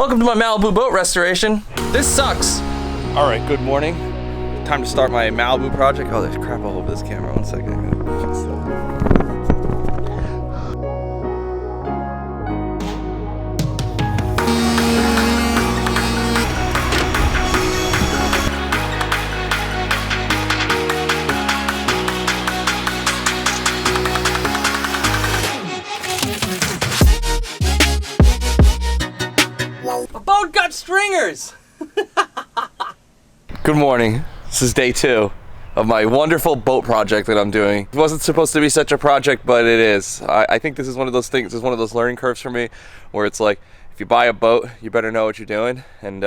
Welcome to my Malibu boat restoration. This sucks. All right, good morning. Time to start my Malibu project. Oh, there's crap all over this camera. One second. I gotta fix that. My boat got stringers! Good morning. This is day 2 of my wonderful boat project that I'm doing. It wasn't supposed to be such a project, but it is. I think this is one of those things, this is one of those learning curves for me, where it's like, if you buy a boat, you better know what you're doing, and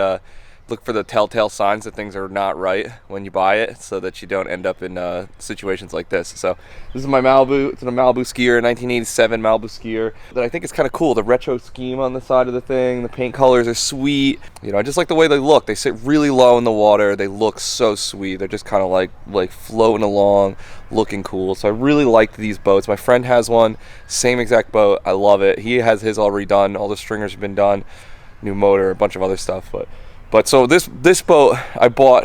look for the telltale signs that things are not right when you buy it, so that you don't end up in situations like this. So this is my Malibu. It's a Malibu skier, 1987 Malibu skier that I think is kind of cool. The retro scheme on the side of the thing, the paint colors are sweet. You know, I just like the way they look. They sit really low in the water. They look so sweet. They're just kind of like floating along, looking cool. So I really liked these boats. My friend has one, same exact boat. I love it. He has his all redone. All the stringers have been done, new motor, a bunch of other stuff, But so this boat I bought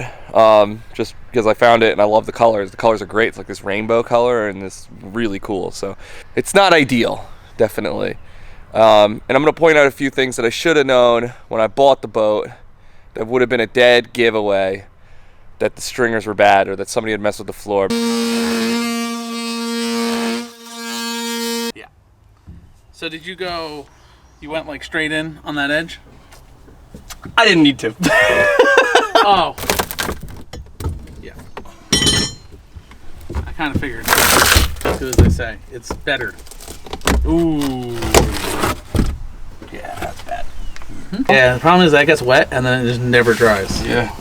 just because I found it and I love the colors. The colors are great. It's like this rainbow color and this really cool. So it's not ideal, definitely. And I'm gonna point out a few things that I should have known when I bought the boat that would have been a dead giveaway that the stringers were bad or that somebody had messed with the floor. Yeah. So did you went like straight in on that edge? I didn't need to. Oh. Yeah. I kind of figured. As good as they say. It's better. Ooh. Yeah, that's bad. Mm-hmm. Yeah, the problem is that gets wet and then it just never dries. Yeah.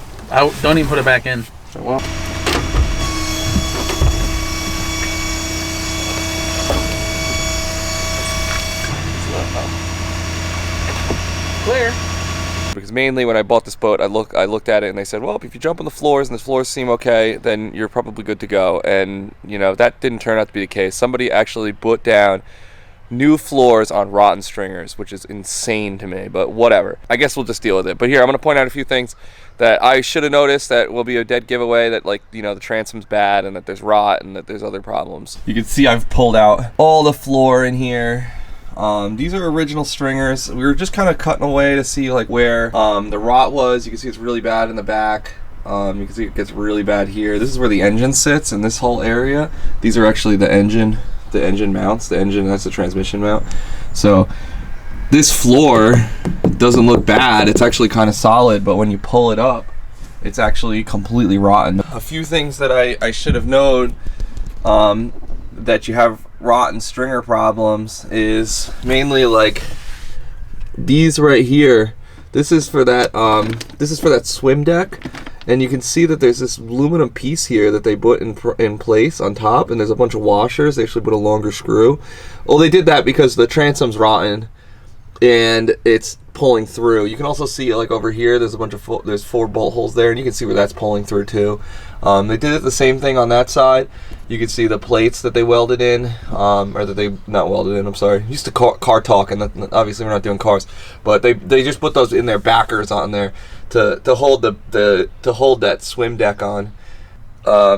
Don't even put it back in. Well. Clear. Because mainly when I bought this boat, I looked at it and they said, well, if you jump on the floors and the floors seem okay, then you're probably good to go. And you know, that didn't turn out to be the case. Somebody actually put down new floors on rotten stringers, which is insane to me, but whatever. I guess we'll just deal with it. But here, I'm going to point out a few things that I should have noticed that will be a dead giveaway, that, like, you know, the transom's bad and that there's rot and that there's other problems. You can see I've pulled out all the floor in here. These are original stringers. We were just kind of cutting away to see like where the rot was. You can see it's really bad in the back. You can see it gets really bad here. This is where the engine sits in this whole area. These are actually the engine mounts. That's the transmission mount. So this floor doesn't look bad. It's actually kind of solid, but when you pull it up, it's actually completely rotten. A few things that I should have known that you have rotten stringer problems is mainly like these right here. This is for that swim deck, and you can see that there's this aluminum piece here that they put in place on top, and there's a bunch of washers. They actually put a longer screw. Well, they did that because the transom's rotten and it's pulling through. You can also see like over here there's a bunch of there's 4 bolt holes there, and you can see where that's pulling through too. They did it the same thing on that side. You can see the plates that they welded in, or that they not welded in. I'm sorry. Used to car talk, and obviously we're not doing cars, but they just put those in their backers on there to hold to hold that swim deck on,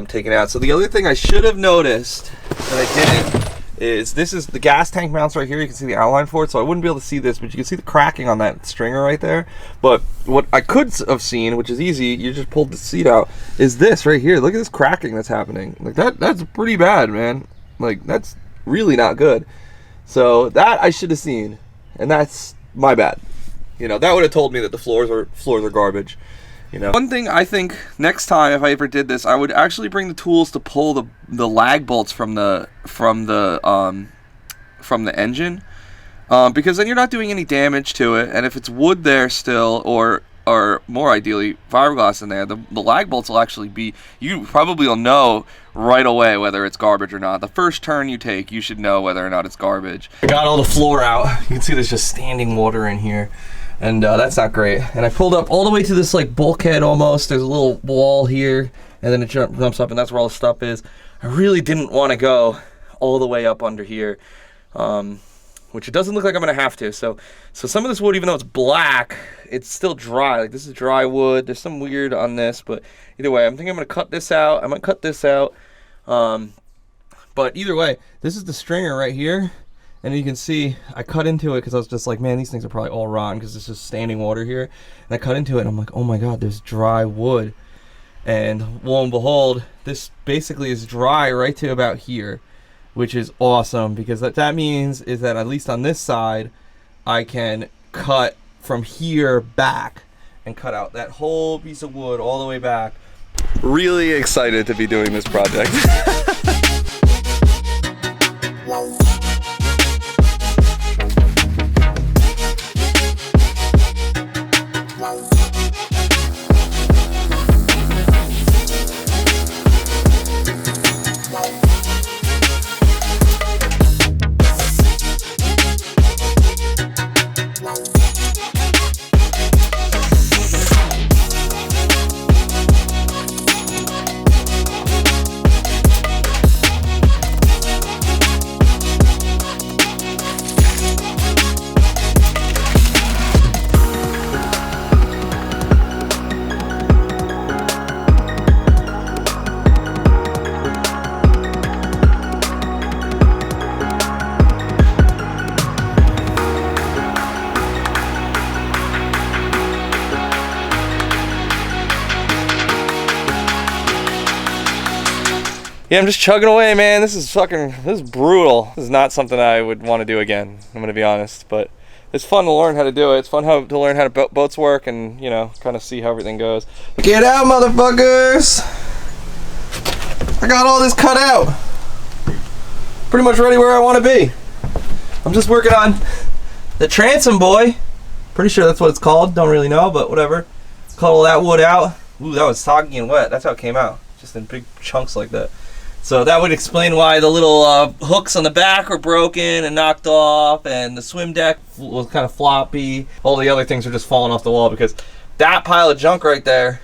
taken out. So the other thing I should have noticed that I didn't is this is the gas tank mounts right here. You can see the outline for it, so I wouldn't be able to see this, but you can see the cracking on that stringer right there. But what I could have seen, which is easy, you just pulled the seat out, is this right here. Look at this cracking that's happening. Like that's pretty bad, man. Like that's really not good. So that I should have seen, and that's my bad. You know, that would have told me that the floors are garbage. You know, one thing I think next time if I ever did this, I would actually bring the tools to pull the lag bolts from the engine, because then you're not doing any damage to it. And if it's wood there still, or more ideally fiberglass in there, the lag bolts will actually be, you probably will know right away whether it's garbage or not. The first turn you take, you should know whether or not it's garbage. I got all the floor out. You can see there's just standing water in here. And that's not great. And I pulled up all the way to this like bulkhead almost. There's a little wall here, and then it jumps up, and that's where all the stuff is. I really didn't want to go all the way up under here, which it doesn't look like I'm gonna have to. So some of this wood, even though it's black, it's still dry. Like, this is dry wood. There's some weird on this, but either way, I'm thinking I'm gonna cut this out. I might cut this out. But either way, this is the stringer right here. And you can see I cut into it because I was just like, man, these things are probably all rotten because it's just standing water here. And I cut into it and I'm like, oh my God, there's dry wood. And lo and behold, this basically is dry right to about here, which is awesome because what that means is that at least on this side, I can cut from here back and cut out that whole piece of wood all the way back. Really excited to be doing this project. Yeah, I'm just chugging away, man. This is brutal. This is not something I would want to do again, I'm gonna be honest, but it's fun to learn how to do it. It's fun to learn how boats work and, you know, kind of see how everything goes. Get out, motherfuckers! I got all this cut out. Pretty much ready where I want to be. I'm just working on the transom buoy. Pretty sure that's what it's called. Don't really know, but whatever. Cut all that wood out. Ooh, that was soggy and wet. That's how it came out. Just in big chunks like that. So that would explain why the little hooks on the back were broken and knocked off, and the swim deck was kind of floppy. All the other things are just falling off the wall because that pile of junk right there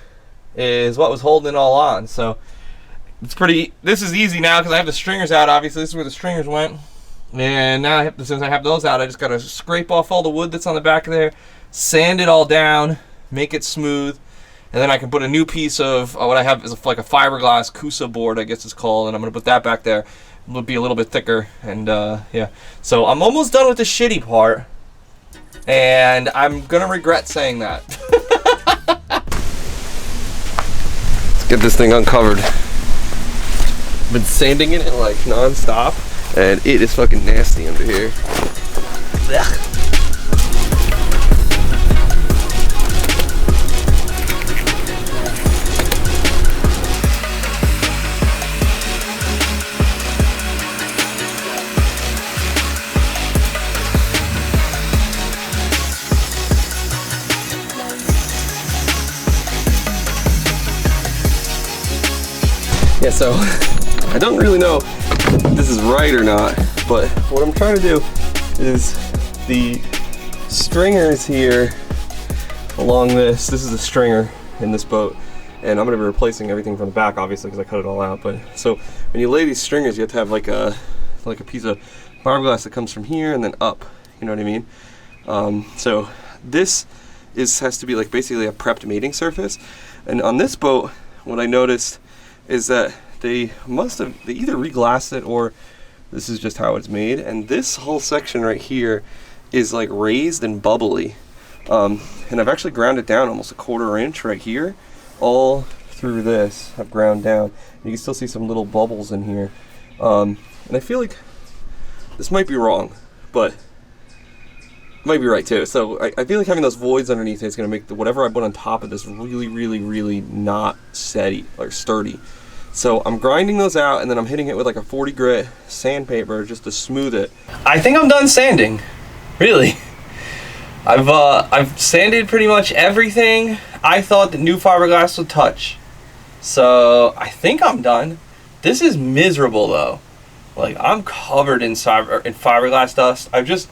is what was holding it all on. So it's this is easy now because I have the stringers out. Obviously, this is where the stringers went. And now, since I have those out, I just got to scrape off all the wood that's on the back of there, sand it all down, make it smooth. And then I can put a new piece of what I have is like a fiberglass Kusa board, I guess it's called, and I'm gonna put that back there. It'll be a little bit thicker, and yeah. So I'm almost done with the shitty part, and I'm gonna regret saying that. Let's get this thing uncovered. I've been sanding it like non-stop, and it is fucking nasty under here. Ugh. Yeah, so I don't really know if this is right or not, but what I'm trying to do is the stringers here along this is a stringer in this boat, and I'm going to be replacing everything from the back, obviously, because I cut it all out. But so when you lay these stringers, you have to have like a piece of fiberglass that comes from here and then up, you know what I mean? So this has to be like basically a prepped mating surface, and on this boat what I noticed is that they either reglassed it or this is just how it's made, and this whole section right here is like raised and bubbly, and I've actually ground it down almost a 1/4 inch right here, all through this I've ground down. You can still see some little bubbles in here, and I feel like this might be wrong, but it might be right too. So I feel like having those voids underneath it is going to make whatever I put on top of this really, really, really not steady or sturdy. So I'm grinding those out, and then I'm hitting it with like a 40 grit sandpaper just to smooth it. I think I'm done sanding, really. I've sanded pretty much everything I thought the new fiberglass would touch. So I think I'm done. This is miserable though. Like, I'm covered in fiberglass dust. I've just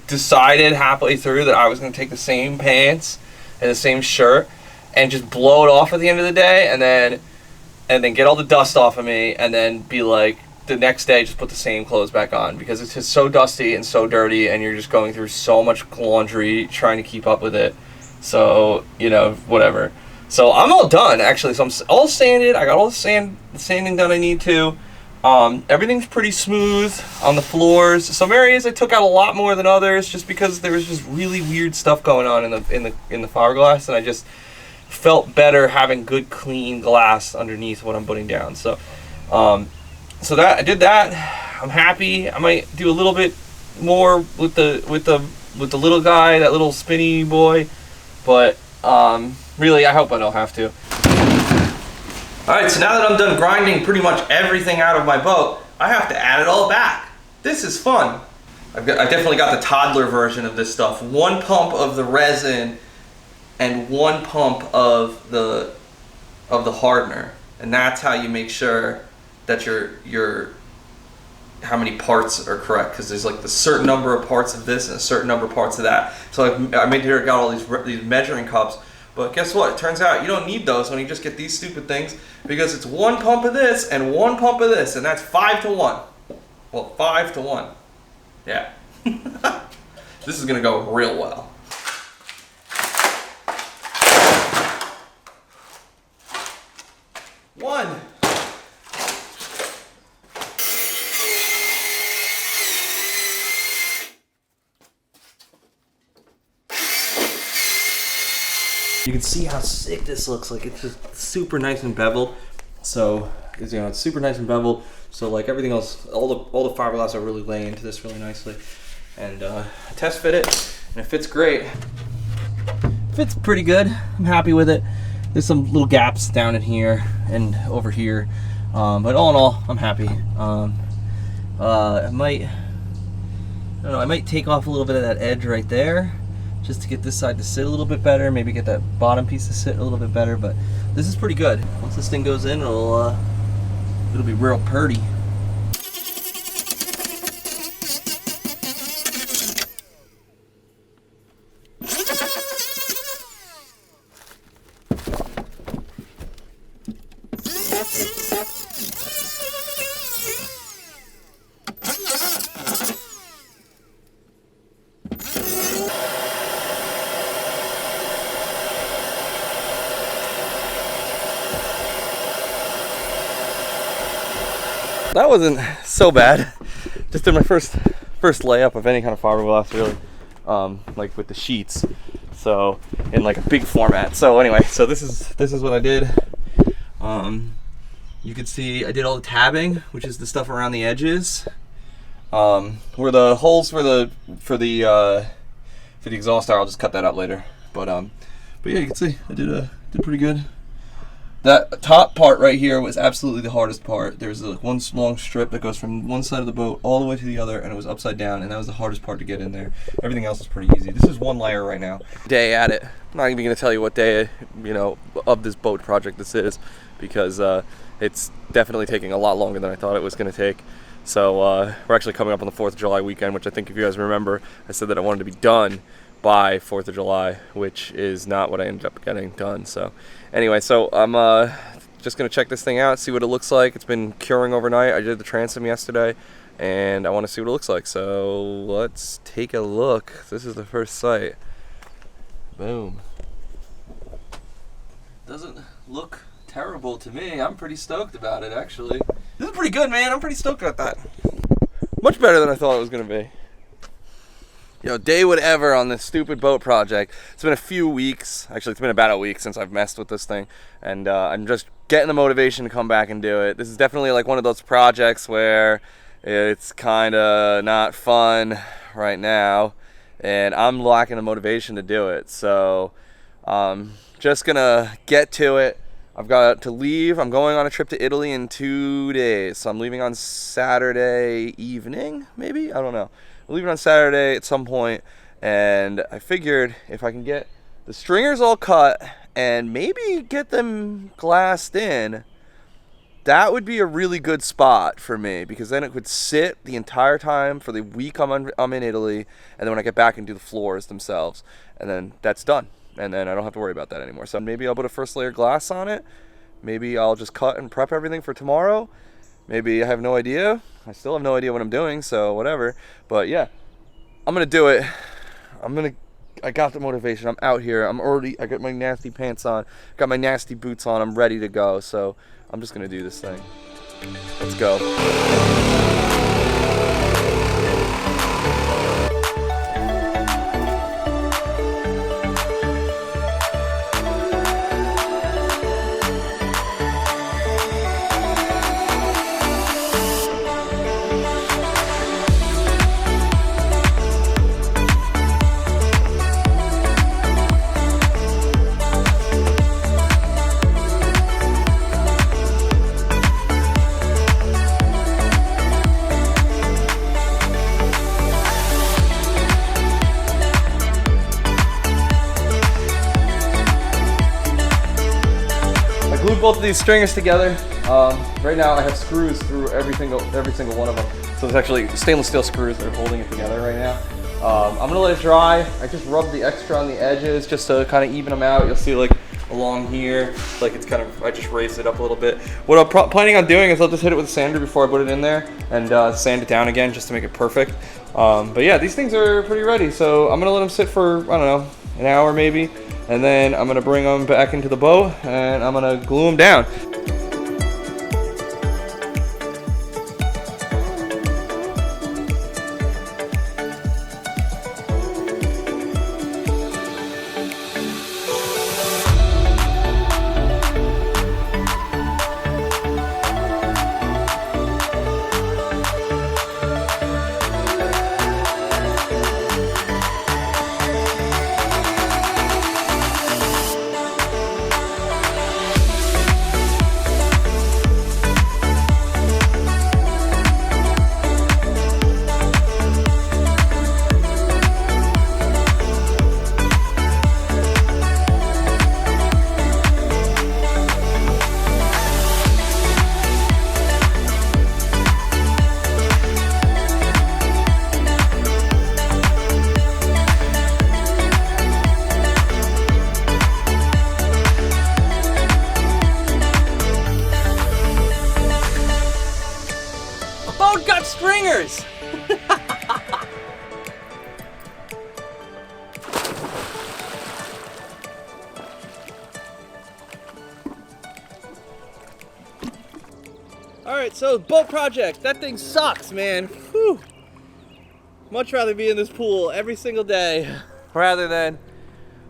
decided halfway through that I was going to take the same pants and the same shirt and just blow it off at the end of the day, and then get all the dust off of me, and then be like, the next day just put the same clothes back on, because it's just so dusty and so dirty, and you're just going through so much laundry trying to keep up with it So, you know, whatever. So I'm all done, actually. So I'm all sanded. I got all the sanding done I need to. Everything's pretty smooth on the floors. Some areas I took out a lot more than others, just because there was just really weird stuff going on in the fiberglass, and I just felt better having good, clean glass underneath what I'm putting down. So, so that I did that. I'm happy. I might do a little bit more with the little guy, that little spinny boy, but really, I hope I don't have to. Alright, so now that I'm done grinding pretty much everything out of my boat, I have to add it all back. This is fun. I definitely got the toddler version of this stuff. 1 pump of the resin and 1 pump of the hardener. And that's how you make sure that your how many parts are correct, because there's like the certain number of parts of this and a certain number of parts of that. So I made sure I got all these measuring cups. But guess what? It turns out you don't need those when you just get these stupid things, because it's 1 pump of this and 1 pump of this, and that's 5 to 1. Well, 5 to 1. Yeah. This is gonna go real well. One. You can see how sick this looks. Like, it's just super nice and beveled. So, you know, it's super nice and beveled. So, like everything else, all the fiberglass are really laying into this really nicely. And I test fit it, and it fits great. Fits pretty good. I'm happy with it. There's some little gaps down in here and over here, but all in all, I'm happy. I might take off a little bit of that edge right there, just to get this side to sit a little bit better, maybe get that bottom piece to sit a little bit better, but this is pretty good. Once this thing goes in, it'll be real purty. That wasn't so bad. Just did my first layup of any kind of fiberglass, really, like with the sheets. So in like a big format. So anyway, so this is what I did. You can see I did all the tabbing, which is the stuff around the edges. Where the holes for the exhaust are, I'll just cut that out later. But yeah, you can see I did pretty good. That top part right here was absolutely the hardest part. There's like one long strip that goes from one side of the boat all the way to the other, and it was upside down, and that was the hardest part to get in there. Everything else is pretty easy. This is one layer right now. Day at it. I'm not even going to tell you what day, you know, of this boat project this is, because it's definitely taking a lot longer than I thought it was going to take. So we're actually coming up on the 4th of July weekend, which I think if you guys remember, I said that I wanted to be done by 4th of July, which is not what I ended up getting done. So anyway, so I'm just gonna check this thing out, see what it looks like. It's been curing overnight. I did the transom yesterday, and I want to see what it looks like. So let's take a look. This is the first sight. Boom. Doesn't look terrible to me. I'm pretty stoked about it, actually. This is pretty good, man. I'm pretty stoked about that. Much better than I thought it was gonna be. Yo, day whatever on this stupid boat project. It's been a few weeks. Actually, it's been about a week since I've messed with this thing. And I'm just getting the motivation to come back and do it. This is definitely like one of those projects where it's kind of not fun right now. And I'm lacking the motivation to do it. So just gonna get to it. I've got to leave. I'm going on a trip to Italy in 2 days. So I'm leaving on Saturday evening, maybe? I don't know. I'm leaving on Saturday at some point, and I figured if I can get the stringers all cut and maybe get them glassed in, that would be a really good spot for me, because then it could sit the entire time for the week I'm in Italy, and then when I get back and do the floors themselves, and then that's done. And then I don't have to worry about that anymore. So maybe I'll put a first layer glass on it. Maybe I'll just cut and prep everything for tomorrow. Maybe I have no idea. I still have no idea what I'm doing, so whatever. But yeah, I'm gonna do it. I'm gonna I got the motivation. I'm out here. I got my nasty pants on, got my nasty boots on. I'm ready to go. So I'm just gonna do this thing. Let's go. Glued both of these stringers together. Right now I have screws through every single one of them. So there's actually stainless steel screws that are holding it together right now. I'm gonna let it dry. I just rubbed the extra on the edges just to kind of even them out. You'll see like along here, like it's kind of, I just raised it up a little bit. What I'm planning on doing is I'll just hit it with a sander before I put it in there and sand it down again just to make it perfect. But yeah, these things are pretty ready. So I'm gonna let them sit for, I don't know, an hour maybe. And then I'm gonna bring them back into the boat and I'm gonna glue them down. Boat got stringers! Alright, so boat project. That thing sucks, man. Whew. Much rather be in this pool every single day rather than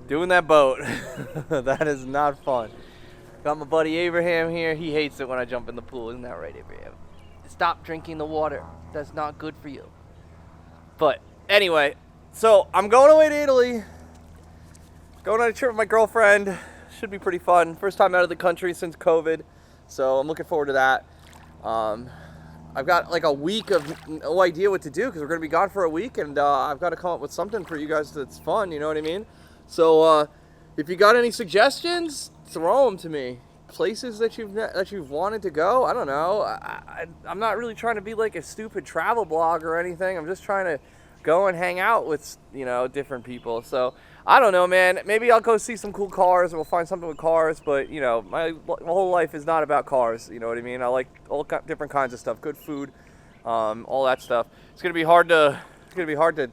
doing that boat. That is not fun. Got my buddy Abraham here. He hates it when I jump in the pool. Isn't that right, Abraham? Stop drinking the water. That's not good for you. But anyway, so I'm going away to Italy. Going on a trip with my girlfriend. Should be pretty fun. First time out of the country since COVID. So I'm looking forward to that. I've got like a week of no idea what to do because we're going to be gone for a week. And I've got to come up with something for you guys that's fun. You know what I mean? So if you got any suggestions, throw them to me. Places that you've wanted to go. I don't know. I'm not really trying to be like a stupid travel blog or anything. I'm just trying to go and hang out with, you know, different people. So I don't know, man. Maybe I'll go see some cool cars and we'll find something with cars. But you know, my whole life is not about cars. You know what I mean? I like all different kinds of stuff, good food, all that stuff. It's gonna be hard to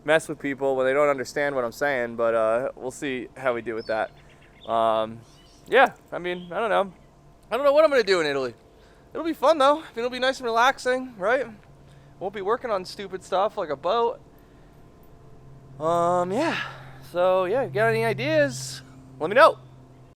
mess with people when they don't understand what I'm saying. But we'll see how we do with that. Yeah, I mean, I don't know. I don't know what I'm going to do in Italy. It'll be fun, though. It'll be nice and relaxing, right? Won't be working on stupid stuff like a boat. Yeah. So, yeah, if you got any ideas, let me know.